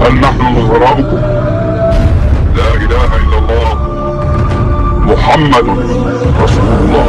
هل نحن نظراؤكم؟ لا إله إلا الله محمد رسول الله.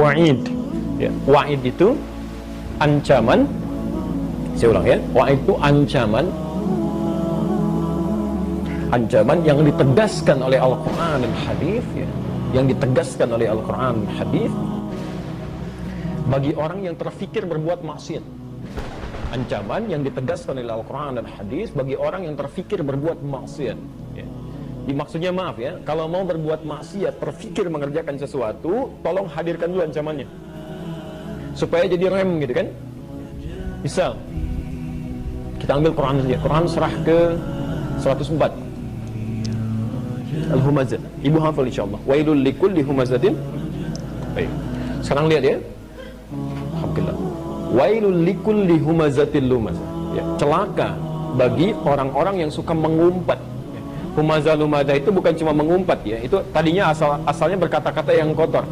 Wa'id ya, wa'id itu ancaman. Saya ulang ya, wa'id itu ancaman yang ditegaskan oleh Al-Quran dan Hadis ya, yang ditegaskan oleh Al-Quran dan Hadis bagi orang yang terfikir berbuat maksiat. Ancaman yang ditegaskan oleh Al-Quran dan Hadis bagi orang yang terfikir berbuat maksiat ya. Maksudnya maaf ya, kalau mau berbuat maksiat, terfikir mengerjakan sesuatu, tolong hadirkan dulu ancamannya supaya jadi rem gitu kan. Misal kita ambil Quran saja, Quran surah ke 104 Al-Humazah. Ibu hafal insyaallah. Wailul likulli humazatin. Baik. Sekarang lihat ya. Alhamdulillah. Wailul likulli humazatil lumazah. Ya, celaka bagi orang-orang yang suka mengumpat. Humazah lumazah itu bukan cuma mengumpat ya. Itu tadinya asalnya berkata-kata yang kotor.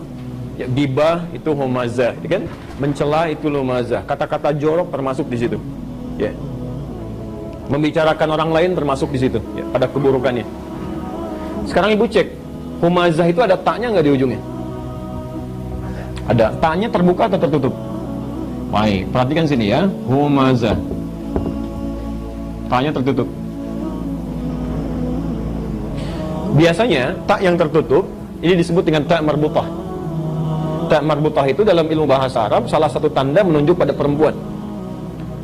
Ya, gibah itu humazah, ya kan? Mencela itu lumazah. Kata-kata jorok termasuk di situ. Ya. Membicarakan orang lain termasuk di situ, ya, pada keburukannya. Sekarang ibu cek, humazah itu ada taknya nggak di ujungnya? Ada. Taknya terbuka atau tertutup? Baik, perhatikan sini ya. Humazah. Taknya tertutup. Biasanya tak yang tertutup ini disebut dengan tak marbutah. Tak marbutah itu dalam ilmu bahasa Arab salah satu tanda menunjuk pada perempuan.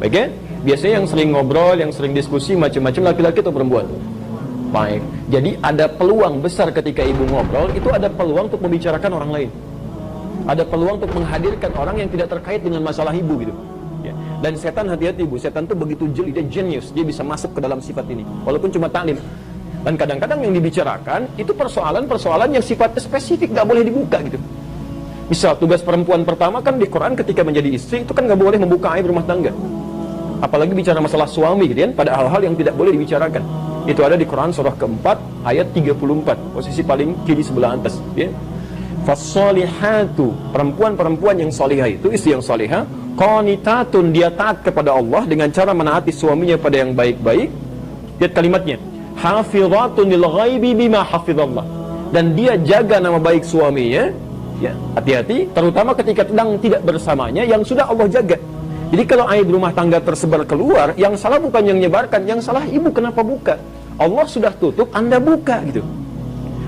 Baik ya? Biasanya yang sering ngobrol, yang sering diskusi macam-macam laki-laki atau perempuan. Baik. Jadi ada peluang besar ketika ibu ngobrol, itu ada peluang untuk membicarakan orang lain. Ada peluang untuk menghadirkan orang yang tidak terkait dengan masalah ibu gitu. Ya. Dan setan, hati-hati ibu, setan tuh begitu jeli, dia genius, dia bisa masuk ke dalam sifat ini, walaupun cuma taklim. Dan kadang-kadang yang dibicarakan itu persoalan-persoalan yang sifatnya spesifik, gak boleh dibuka gitu. Misal tugas perempuan pertama kan di Quran ketika menjadi istri itu kan gak boleh membuka aib rumah tangga. Apalagi bicara masalah suami gitu kan, pada hal-hal yang tidak boleh dibicarakan. Itu ada di Quran surah keempat ayat 34, posisi paling kiri sebelah atas ya. Fassolihatu, perempuan-perempuan yang solihah itu, istri yang solihah, qanitatun, dia taat kepada Allah dengan cara menaati suaminya pada yang baik-baik. Lihat kalimatnya, hafizatun lil ghaibi bima hafizallah, dan dia jaga nama baik suaminya ya. Hati-hati, terutama ketika sedang tidak bersamanya yang sudah Allah jaga. Jadi kalau aib rumah tangga tersebar keluar, yang salah bukan yang menyebarkan, yang salah ibu kenapa buka. Allah sudah tutup, Anda buka gitu.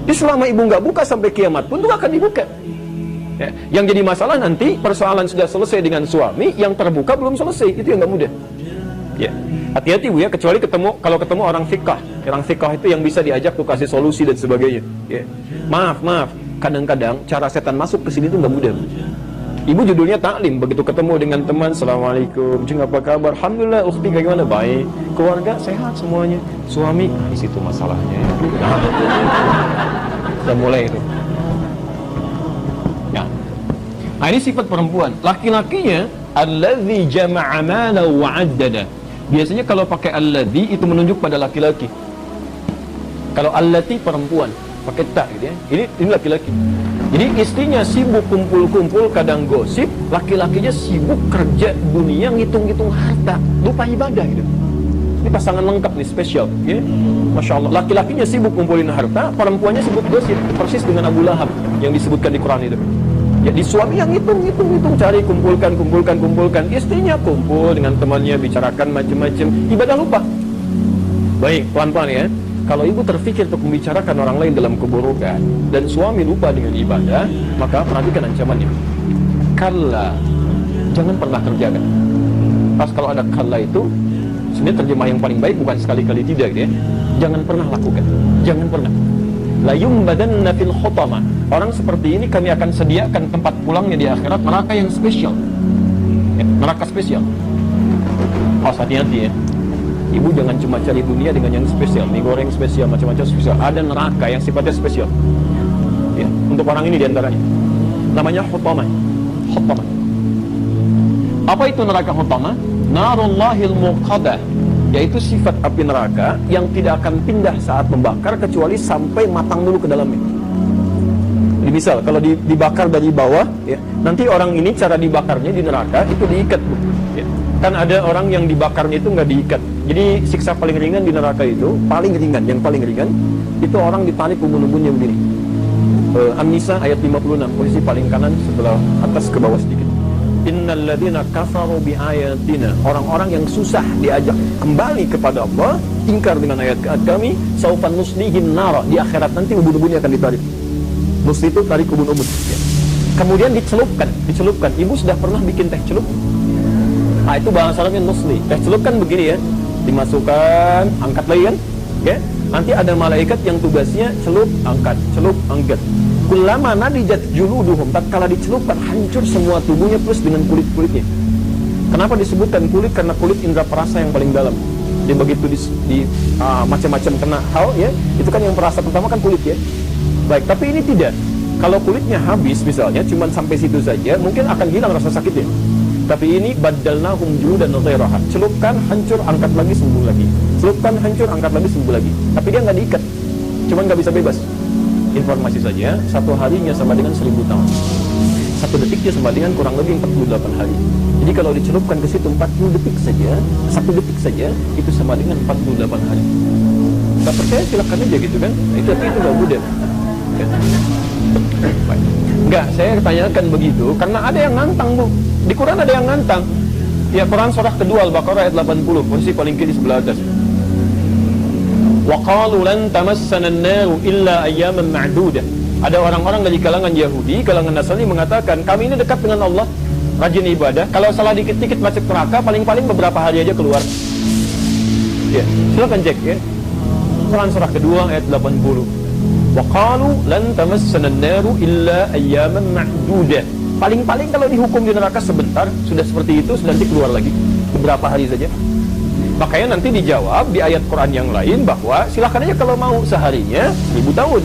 Jadi selama ibu nggak buka sampai kiamat pun itu akan dibuka ya. Yang jadi masalah nanti persoalan sudah selesai dengan suami, yang terbuka belum selesai, itu yang nggak mudah ya. Hati-hati bu ya, kecuali kalau ketemu orang fikah. Orang fikah itu yang bisa diajak tuh kasih solusi dan sebagainya ya. Maaf, kadang-kadang cara setan masuk ke sini tuh nggak mudah bu. Ibu judulnya taklim, begitu ketemu dengan teman, assalamualaikum, cing apa kabar, alhamdulillah, ukhti bagaimana, baik, keluarga sehat semuanya, suami, di situ masalahnya ya. Udah mulai itu ya. Nah ini sifat perempuan. Laki-lakinya alladzi jama'a mana wa 'addada. Biasanya kalau pakai alladzi itu menunjuk pada laki-laki. Kalau allati perempuan pakai tak gitu ya. Ini laki-laki. Jadi istrinya sibuk kumpul-kumpul kadang gosip, laki-lakinya sibuk kerja dunia ngitung-ngitung harta, lupa ibadah gitu. Ini pasangan lengkap nih, spesial ya. Masya Allah, laki-lakinya sibuk kumpulin harta, perempuannya sibuk gosip, persis dengan Abu Lahab yang disebutkan di Quran itu. Jadi suami yang hitung-hitung cari kumpulkan, istrinya kumpul dengan temannya, bicarakan macam-macam, ibadah lupa. Baik, pelan-pelan ya. Kalau ibu terfikir untuk membicarakan orang lain dalam keburukan dan suami lupa dengan ibadah, maka perhatikan ancamannya. Kalla, jangan pernah kerjakan. Pas kalau ada kalla itu, sebenarnya terjemah yang paling baik bukan sekali-kali tidak ya. Jangan pernah lakukan, jangan pernah. La yumbadanna fil khutama. Orang seperti ini kami akan sediakan tempat pulangnya di akhirat, neraka yang spesial. Ya, neraka spesial. Oh, hati-hati ya. Ibu jangan cuma cari dunia dengan yang spesial, mie goreng spesial, macam-macam spesial. Ada neraka yang sifatnya spesial ya, untuk orang ini diantaranya. Namanya hutamah. Apa itu neraka hutamah? narullahil muqadah, yaitu sifat api neraka yang tidak akan pindah saat membakar kecuali sampai matang dulu ke dalamnya. Jadi misal kalau dibakar dari bawah, ya, nanti orang ini cara dibakarnya di neraka itu diikat, Bu. Ya. Kan ada orang yang dibakarnya itu nggak diikat. Jadi siksa paling ringan di neraka itu, yang paling ringan itu orang ditarik ubun-ubunnya begini. An-Nisa ayat 56, posisi paling kanan sebelah atas ke bawah sedikit. Innal ladzina kafaru bi ayatina, orang-orang yang susah diajak kembali kepada Allah, ingkar dengan ayat-ayat kami, saufan nuslihin nara, di akhirat nanti ubun-ubunnya akan ditarik. Nusli itu tarik ubun-ubun, ya. Kemudian dicelupkan. Ibu sudah pernah bikin teh celup? Nah, itu bahasa Arabnya nusli. Teh celup kan begini ya, dimasukkan, angkat lagi kan, ya. Nanti ada malaikat yang tugasnya celup, angkat. Kullama nadijat juluduhum, tatkala dicelupkan hancur semua tubuhnya plus dengan kulit-kulitnya. Kenapa disebutkan kulit? Karena kulit indera perasa yang paling dalam. Jadi begitu macam-macam kena hal ya, itu kan yang perasa pertama kan kulit ya. Baik, tapi ini tidak. Kalau kulitnya habis misalnya, cuman sampai situ saja, mungkin akan hilang rasa sakitnya. Tapi ini baddalnahum juludan ghairaha. Celupkan, hancur, angkat lagi, sembuh lagi. Celupkan, hancur, angkat lagi, sembuh lagi. Tapi dia nggak diikat, cuman nggak bisa bebas. Informasi saja, 1 harinya sama dengan 1000 tahun. 1 detiknya sama dengan kurang lebih 48 hari. Jadi kalau dicelupkan ke situ 40 detik saja, 1 detik saja, itu sama dengan 48 hari. Nggak percaya silakan aja gitu kan. Itu nggak mudah. Ya. Baik. Enggak, saya tanyakan begitu karena ada yang nantang, Bu. Di Quran ada yang nantang. Ya, Quran surah kedua Al-Baqarah ayat 80, posisi paling kiri sebelah atas. Wa qalu lan tamassana an-naru illa ayyaman ma'dudah. Ada orang-orang dari kalangan Yahudi, kalangan Nasrani mengatakan, kami ini dekat dengan Allah, rajin ibadah. Kalau salah dikit-dikit masuk neraka, paling-paling beberapa hari aja keluar. Ya, silakan cek ya. Quran surah kedua ayat 80. Wa qalu lan tamassana an-naru illa ayyaman ma'dudah. Paling-paling kalau dihukum di neraka sebentar, sudah seperti itu, sudah nanti keluar lagi beberapa hari saja. Makanya nanti dijawab di ayat Quran yang lain bahwa silakan aja kalau mau seharinya 1000 tahun.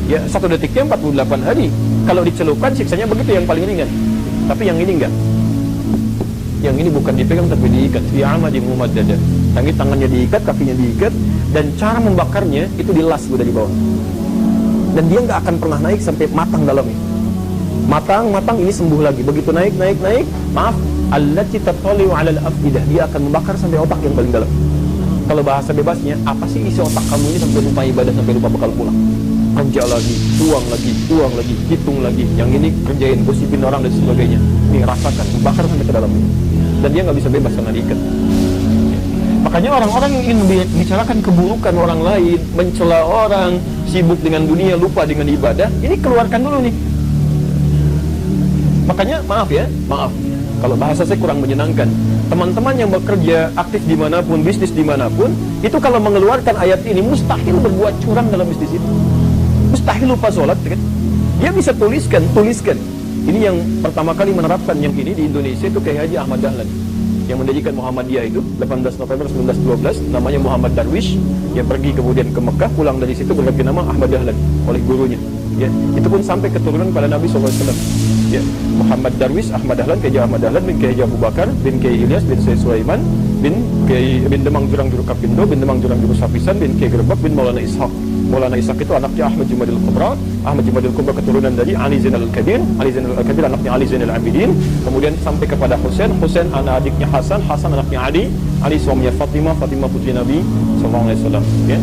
Ya, 1 detiknya 48 hari. Kalau dicelupkan siksanya begitu yang paling ringan. Tapi yang ini enggak. Yang ini bukan dipegang tapi diikat. Fi amadin mumaddada. Tangannya diikat, kakinya diikat, dan cara membakarnya itu dilas dari bawah. Dan dia nggak akan pernah naik sampai matang dalamnya. Matang ini sembuh lagi. Begitu naik, maaf, allati tatali'u 'alal afidah, dia akan membakar sampai otak yang paling dalam. Kalau bahasa bebasnya, apa sih isi otak kamu ini sampai lupa ibadah, sampai lupa bekal pulang? Kerja lagi, uang lagi, hitung lagi. Yang ini kerjain, gosipin orang dan sebagainya. Nih rasakan, membakar sampai ke dalamnya. Dan dia nggak bisa bebas karena diikat. Makanya orang-orang yang ingin membicarakan keburukan orang lain, mencela orang, sibuk dengan dunia, lupa dengan ibadah, ini keluarkan dulu nih. Makanya maaf, kalau bahasa saya kurang menyenangkan. Teman-teman yang bekerja aktif dimanapun, bisnis dimanapun, itu kalau mengeluarkan ayat ini mustahil berbuat curang dalam bisnis itu. Mustahil lupa sholat, kan? Dia bisa tuliskan. Ini yang pertama kali menerapkan yang ini di Indonesia itu Kiai Haji Ahmad Dahlan, yang mendirikan Muhammadiyah itu 18 November 1912, namanya Muhammad Darwish, yang pergi kemudian ke Mekah, pulang dari situ berganti nama Ahmad Dahlan oleh gurunya. Ya, itu pun sampai keturunan pada Nabi SAW. Ya, Muhammad Darwish, Ahmad Dahlan, Kiai Ahmad Dahlan bin Kiai Abu Bakar bin Kiai Ilyas bin Sayyid Sulaiman bin Demang Jurang Juru Kapindo bin Demang Jurang Juru Sapisan bin Kiai Gerbak bin Maulana Ishaq. Maulana Ishaq itu anaknya Ahmad Jumadil Kubra. Ahmad Jumadil Kubra keturunan dari Ali Zainal Al-Kabir. Ali Zainal Al-Kabir anaknya Ali Zainal Abidin. Kemudian sampai kepada Husain anak adiknya Hasan anaknya Ali suaminya Fatimah putri Nabi SAW. Ya.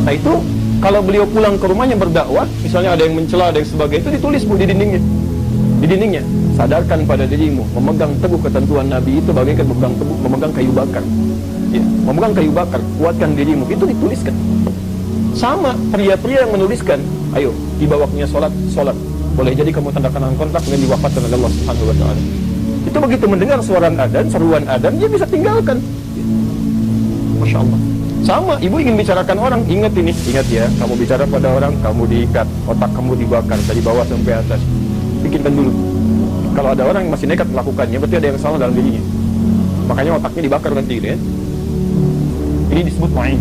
Nah itu kalau beliau pulang ke rumahnya berdakwah, misalnya ada yang mencela, ada yang sebagainya, itu ditulis, Bu, di dindingnya. Sadarkan pada dirimu, memegang teguh ketentuan Nabi itu bagaikan memegang kayu bakar. Ya, memegang kayu bakar, kuatkan dirimu, itu dituliskan. Sama pria-pria yang menuliskan, ayo tiba waktunya sholat. Boleh jadi kamu tanda tangan kontrak dengan diwafatkan oleh Allah Subhanahu wa taala. Itu begitu mendengar seruan adzan, dia bisa tinggalkan. Masya Allah. Sama, ibu ingin bicarakan orang, ingat ya, kamu bicara pada orang, kamu diikat, otak kamu dibakar dari bawah sampai atas. Bikinkan dulu. Kalau ada orang yang masih nekat melakukannya, berarti ada yang salah dalam dirinya. Makanya otaknya dibakar nanti gitu ya. Ini disebut ma'in.